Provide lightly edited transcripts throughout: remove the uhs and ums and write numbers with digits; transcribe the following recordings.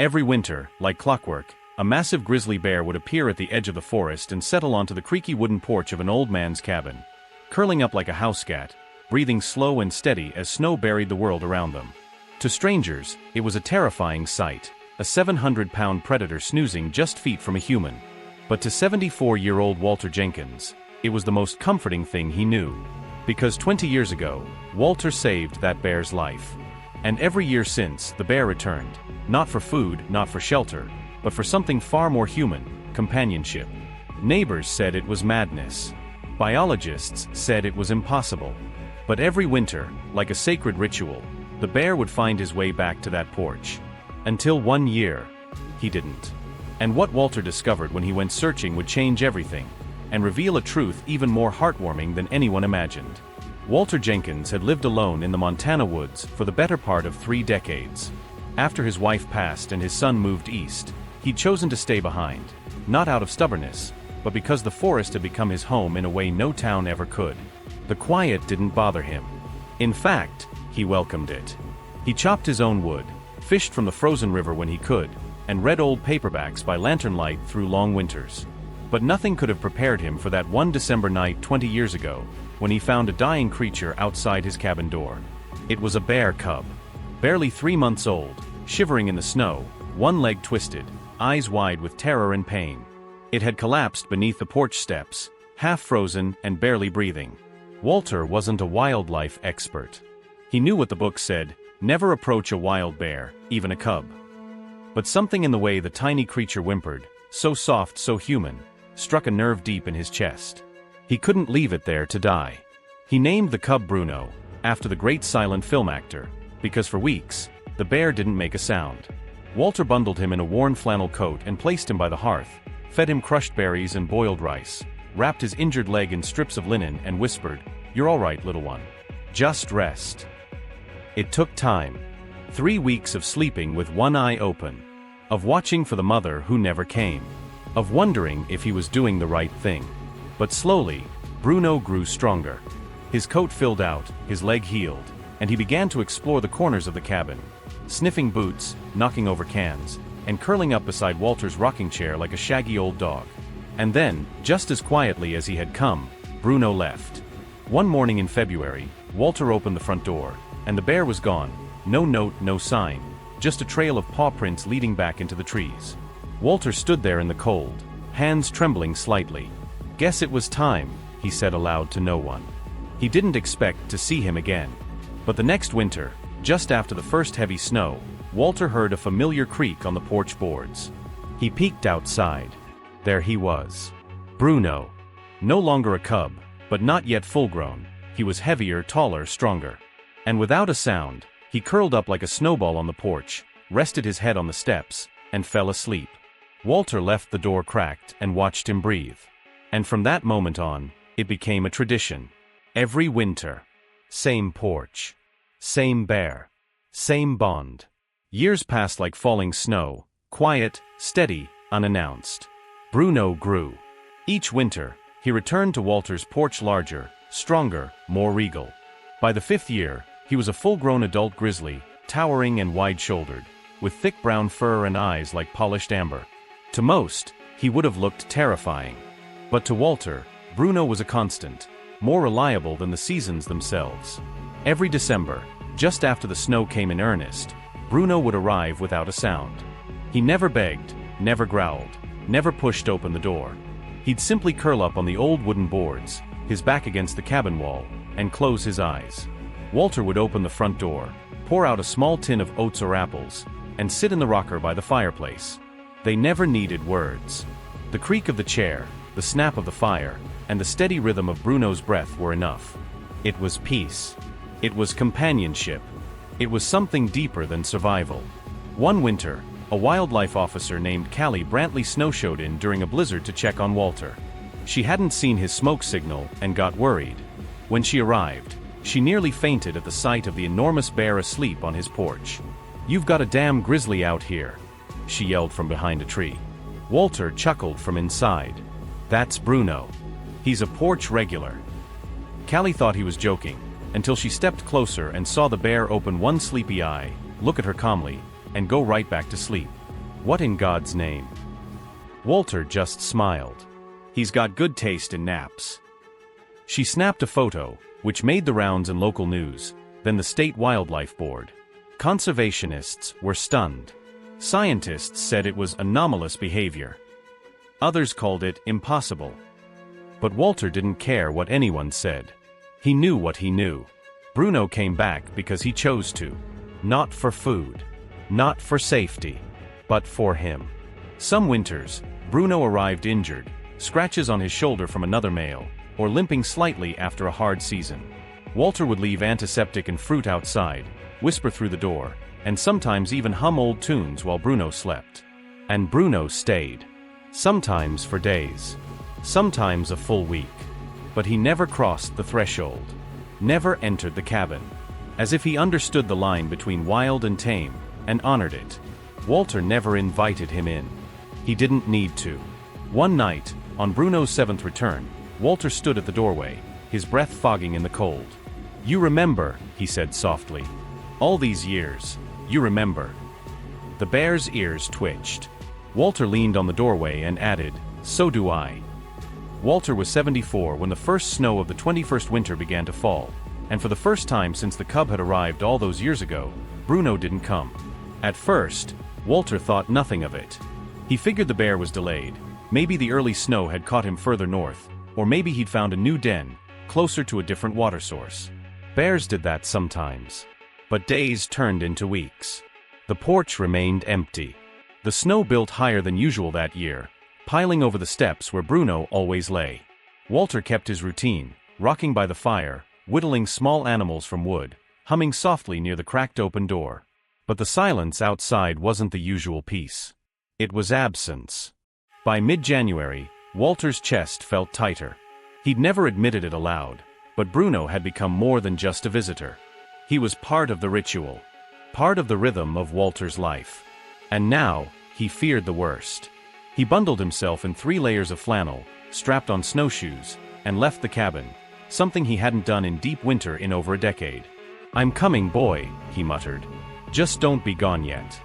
Every winter, like clockwork, a massive grizzly bear would appear at the edge of the forest and settle onto the creaky wooden porch of an old man's cabin, curling up like a house cat, breathing slow and steady as snow buried the world around them. To strangers, it was a terrifying sight, a 700-pound predator snoozing just feet from a human. But to 74-year-old Walter Jenkins, it was the most comforting thing he knew. Because 20 years ago, Walter saved that bear's life. And every year since, the bear returned, not for food, not for shelter, but for something far more human: companionship. Neighbors said it was madness. Biologists said it was impossible. But every winter, like a sacred ritual, the bear would find his way back to that porch. Until one year, he didn't. And what Walter discovered when he went searching would change everything, and reveal a truth even more heartwarming than anyone imagined. Walter Jenkins had lived alone in the Montana woods for the better part of 3 decades. After his wife passed and his son moved east, he'd chosen to stay behind, not out of stubbornness, but because the forest had become his home in a way no town ever could. The quiet didn't bother him. In fact, he welcomed it. He chopped his own wood, fished from the frozen river when he could, and read old paperbacks by lantern light through long winters. But nothing could have prepared him for that one December night 20 years ago, when he found a dying creature outside his cabin door. It was a bear cub, barely 3 months old, shivering in the snow, one leg twisted, eyes wide with terror and pain. It had collapsed beneath the porch steps, half frozen and barely breathing. Walter wasn't a wildlife expert. He knew what the book said: never approach a wild bear, even a cub. But something in the way the tiny creature whimpered, so soft, so human, struck a nerve deep in his chest. He couldn't leave it there to die. He named the cub Bruno, after the great silent film actor, because for weeks, the bear didn't make a sound. Walter bundled him in a worn flannel coat and placed him by the hearth, fed him crushed berries and boiled rice, wrapped his injured leg in strips of linen and whispered, "You're all right, little one. Just rest." It took time. 3 weeks of sleeping with one eye open, of watching for the mother who never came, of wondering if he was doing the right thing. But slowly, Bruno grew stronger. His coat filled out, his leg healed, and he began to explore the corners of the cabin, sniffing boots, knocking over cans, and curling up beside Walter's rocking chair like a shaggy old dog. And then, just as quietly as he had come, Bruno left. One morning in February, Walter opened the front door, and the bear was gone. No note, no sign, just a trail of paw prints leading back into the trees. Walter stood there in the cold, hands trembling slightly. "Guess it was time," he said aloud to no one. He didn't expect to see him again. But the next winter, just after the first heavy snow, Walter heard a familiar creak on the porch boards. He peeked outside. There he was. Bruno. No longer a cub, but not yet full-grown. He was heavier, taller, stronger. And without a sound, he curled up like a snowball on the porch, rested his head on the steps, and fell asleep. Walter left the door cracked and watched him breathe. And from that moment on, it became a tradition. Every winter. Same porch. Same bear. Same bond. Years passed like falling snow, quiet, steady, unannounced. Bruno grew. Each winter, he returned to Walter's porch larger, stronger, more regal. By the 5th year, he was a full-grown adult grizzly, towering and wide-shouldered, with thick brown fur and eyes like polished amber. To most, he would have looked terrifying. But to Walter, Bruno was a constant, more reliable than the seasons themselves. Every December, just after the snow came in earnest, Bruno would arrive without a sound. He never begged, never growled, never pushed open the door. He'd simply curl up on the old wooden boards, his back against the cabin wall, and close his eyes. Walter would open the front door, pour out a small tin of oats or apples, and sit in the rocker by the fireplace. They never needed words. The creak of the chair, the snap of the fire, and the steady rhythm of Bruno's breath were enough. It was peace. It was companionship. It was something deeper than survival. One winter, a wildlife officer named Callie Brantley snowshoed in during a blizzard to check on Walter. She hadn't seen his smoke signal and got worried. When she arrived, she nearly fainted at the sight of the enormous bear asleep on his porch. "You've got a damn grizzly out here," she yelled from behind a tree. Walter chuckled from inside. "That's Bruno. He's a porch regular." Callie thought he was joking, until she stepped closer and saw the bear open one sleepy eye, look at her calmly, and go right back to sleep. What in God's name? Walter just smiled. He's got good taste in naps. She snapped a photo, which made the rounds in local news, then the State Wildlife Board. Conservationists were stunned. Scientists said it was anomalous behavior. Others called it impossible. But Walter didn't care what anyone said. He knew what he knew. Bruno came back because he chose to. Not for food. Not for safety. But for him. Some winters, Bruno arrived injured, scratches on his shoulder from another male, or limping slightly after a hard season. Walter would leave antiseptic and fruit outside, whisper through the door, and sometimes even hum old tunes while Bruno slept. And Bruno stayed. Sometimes for days. Sometimes a full week. But he never crossed the threshold. Never entered the cabin. As if he understood the line between wild and tame, and honored it. Walter never invited him in. He didn't need to. One night, on Bruno's 7th return, Walter stood at the doorway, his breath fogging in the cold. "You remember," he said softly. "All these years, you remember." The bear's ears twitched. Walter leaned on the doorway and added, "So do I." Walter was 74 when the first snow of the 21st winter began to fall, and for the first time since the cub had arrived all those years ago, Bruno didn't come. At first, Walter thought nothing of it. He figured the bear was delayed, maybe the early snow had caught him further north, or maybe he'd found a new den, closer to a different water source. Bears did that sometimes. But days turned into weeks. The porch remained empty. The snow built higher than usual that year, piling over the steps where Bruno always lay. Walter kept his routine, rocking by the fire, whittling small animals from wood, humming softly near the cracked open door. But the silence outside wasn't the usual peace. It was absence. By mid-January, Walter's chest felt tighter. He'd never admitted it aloud, but Bruno had become more than just a visitor. He was part of the ritual, part of the rhythm of Walter's life. And now, he feared the worst. He bundled himself in 3 layers of flannel, strapped on snowshoes, and left the cabin, something he hadn't done in deep winter in over a decade. "I'm coming, boy," he muttered. "Just don't be gone yet."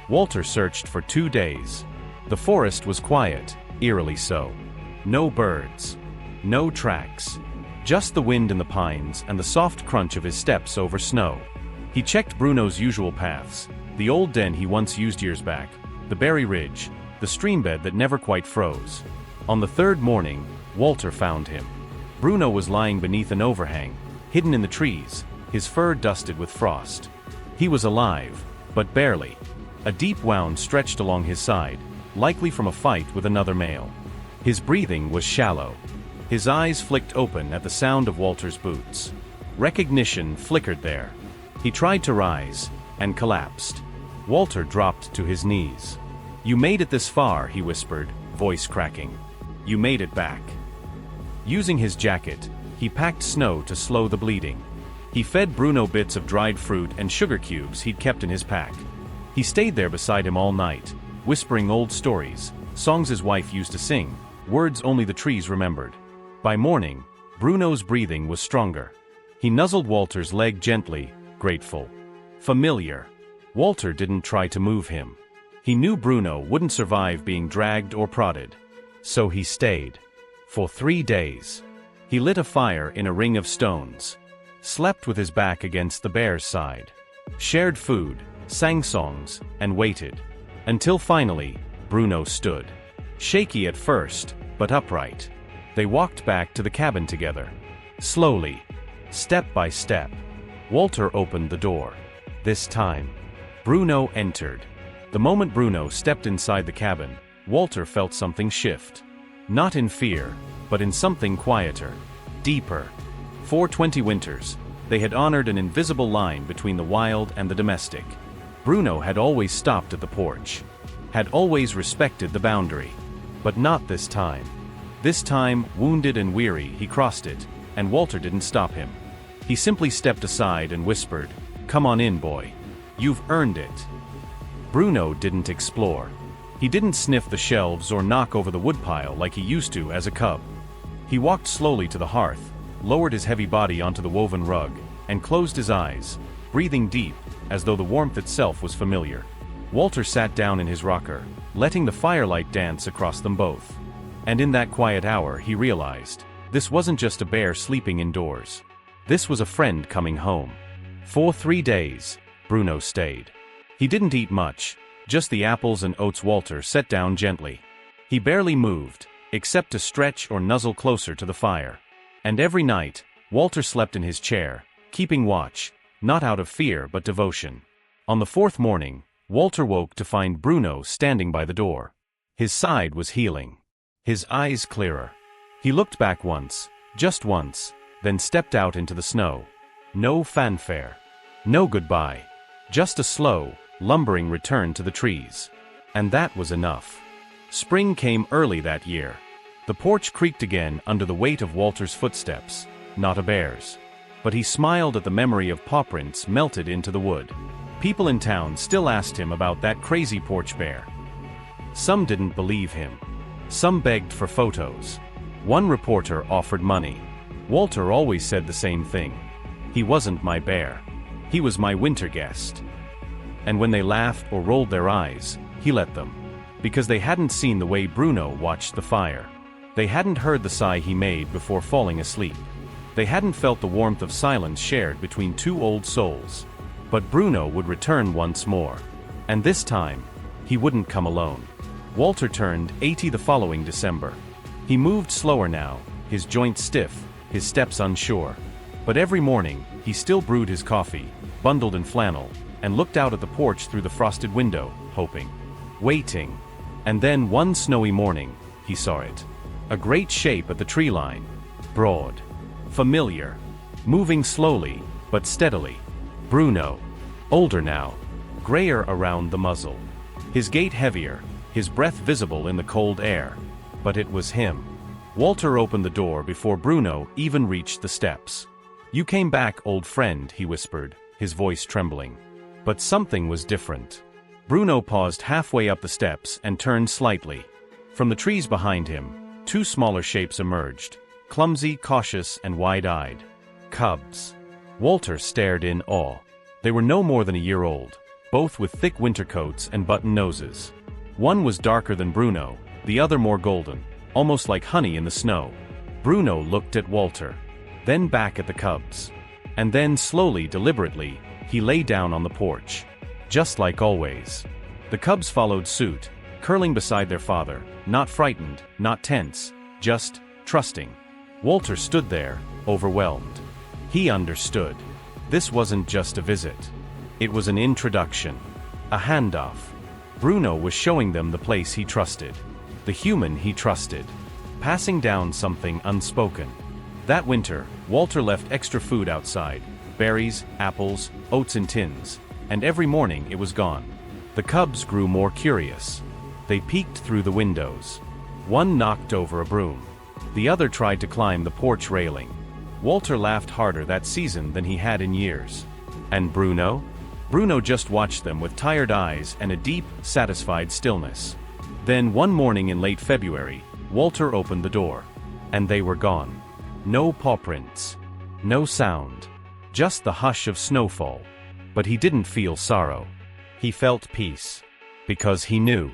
Walter searched for 2 days. The forest was quiet, eerily so. No birds. No tracks. Just the wind in the pines and the soft crunch of his steps over snow. He checked Bruno's usual paths, the old den he once used years back, the berry ridge, the streambed that never quite froze. On the 3rd morning, Walter found him. Bruno was lying beneath an overhang, hidden in the trees, his fur dusted with frost. He was alive, but barely. A deep wound stretched along his side, likely from a fight with another male. His breathing was shallow. His eyes flicked open at the sound of Walter's boots. Recognition flickered there. He tried to rise, and collapsed. Walter dropped to his knees. "You made it this far," he whispered, voice cracking. "You made it back." Using his jacket, he packed snow to slow the bleeding. He fed Bruno bits of dried fruit and sugar cubes he'd kept in his pack. He stayed there beside him all night, whispering old stories, songs his wife used to sing, words only the trees remembered. By morning, Bruno's breathing was stronger. He nuzzled Walter's leg gently, grateful. Familiar. Walter didn't try to move him. He knew Bruno wouldn't survive being dragged or prodded. So he stayed. For 3 days. He lit a fire in a ring of stones. Slept with his back against the bear's side. Shared food, sang songs, and waited. Until finally, Bruno stood. Shaky at first, but upright. They walked back to the cabin together. Slowly. Step by step. Walter opened the door. This time, Bruno entered. The moment Bruno stepped inside the cabin, Walter felt something shift. Not in fear, but in something quieter. Deeper. For 20 winters, they had honored an invisible line between the wild and the domestic. Bruno had always stopped at the porch. Had always respected the boundary. But not this time. This time, wounded and weary, he crossed it, and Walter didn't stop him. He simply stepped aside and whispered, "Come on in, boy. You've earned it." Bruno didn't explore. He didn't sniff the shelves or knock over the woodpile like he used to as a cub. He walked slowly to the hearth, lowered his heavy body onto the woven rug, and closed his eyes, breathing deep, as though the warmth itself was familiar. Walter sat down in his rocker, letting the firelight dance across them both. And in that quiet hour he realized, this wasn't just a bear sleeping indoors. This was a friend coming home. For 3 days, Bruno stayed. He didn't eat much, just the apples and oats. Walter sat down gently. He barely moved, except to stretch or nuzzle closer to the fire. And every night, Walter slept in his chair, keeping watch, not out of fear but devotion. On the 4th morning, Walter woke to find Bruno standing by the door. His side was healing. His eyes clearer. He looked back once, just once, then stepped out into the snow. No fanfare. No goodbye. Just a slow, lumbering return to the trees. And that was enough. Spring came early that year. The porch creaked again under the weight of Walter's footsteps, not a bear's. But he smiled at the memory of paw prints melted into the wood. People in town still asked him about that crazy porch bear. Some didn't believe him. Some begged for photos. One reporter offered money. Walter always said the same thing. He wasn't my bear. He was my winter guest. And when they laughed or rolled their eyes, he let them. Because they hadn't seen the way Bruno watched the fire. They hadn't heard the sigh he made before falling asleep. They hadn't felt the warmth of silence shared between two old souls. But Bruno would return once more. And this time, he wouldn't come alone. Walter turned 80 the following December. He moved slower now, his joints stiff, his steps unsure. But every morning, he still brewed his coffee, bundled in flannel, and looked out at the porch through the frosted window, hoping. Waiting. And then one snowy morning, he saw it. A great shape at the tree line. Broad. Familiar. Moving slowly, but steadily. Bruno. Older now. Grayer around the muzzle. His gait heavier, his breath visible in the cold air. But it was him. Walter opened the door before Bruno even reached the steps. "You came back, old friend," he whispered, his voice trembling. But something was different. Bruno paused halfway up the steps and turned slightly. From the trees behind him, two smaller shapes emerged, clumsy, cautious, and wide-eyed. Cubs. Walter stared in awe. They were no more than a year old, both with thick winter coats and button noses. One was darker than Bruno, the other more golden, almost like honey in the snow. Bruno looked at Walter, then back at the cubs. And then slowly, deliberately, he lay down on the porch. Just like always. The cubs followed suit, curling beside their father, not frightened, not tense, just trusting. Walter stood there, overwhelmed. He understood. This wasn't just a visit. It was an introduction. A handoff. Bruno was showing them the place he trusted. The human he trusted. Passing down something unspoken. That winter, Walter left extra food outside. Berries, apples, oats in tins. And every morning it was gone. The cubs grew more curious. They peeked through the windows. One knocked over a broom. The other tried to climb the porch railing. Walter laughed harder that season than he had in years. And Bruno? Bruno just watched them with tired eyes and a deep, satisfied stillness. Then one morning in late February, Walter opened the door. And they were gone. No paw prints. No sound. Just the hush of snowfall. But he didn't feel sorrow. He felt peace. Because he knew.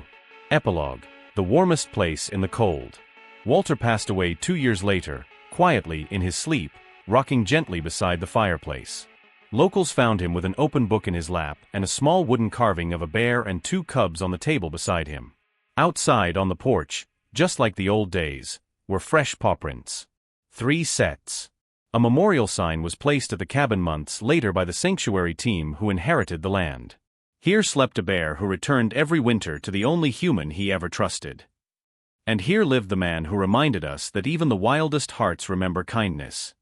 Epilogue. The warmest place in the cold. Walter passed away 2 years later, quietly in his sleep, rocking gently beside the fireplace. Locals found him with an open book in his lap and a small wooden carving of a bear and 2 cubs on the table beside him. Outside on the porch, just like the old days, were fresh paw prints. 3 sets. A memorial sign was placed at the cabin months later by the sanctuary team who inherited the land. Here slept a bear who returned every winter to the only human he ever trusted. And here lived the man who reminded us that even the wildest hearts remember kindness.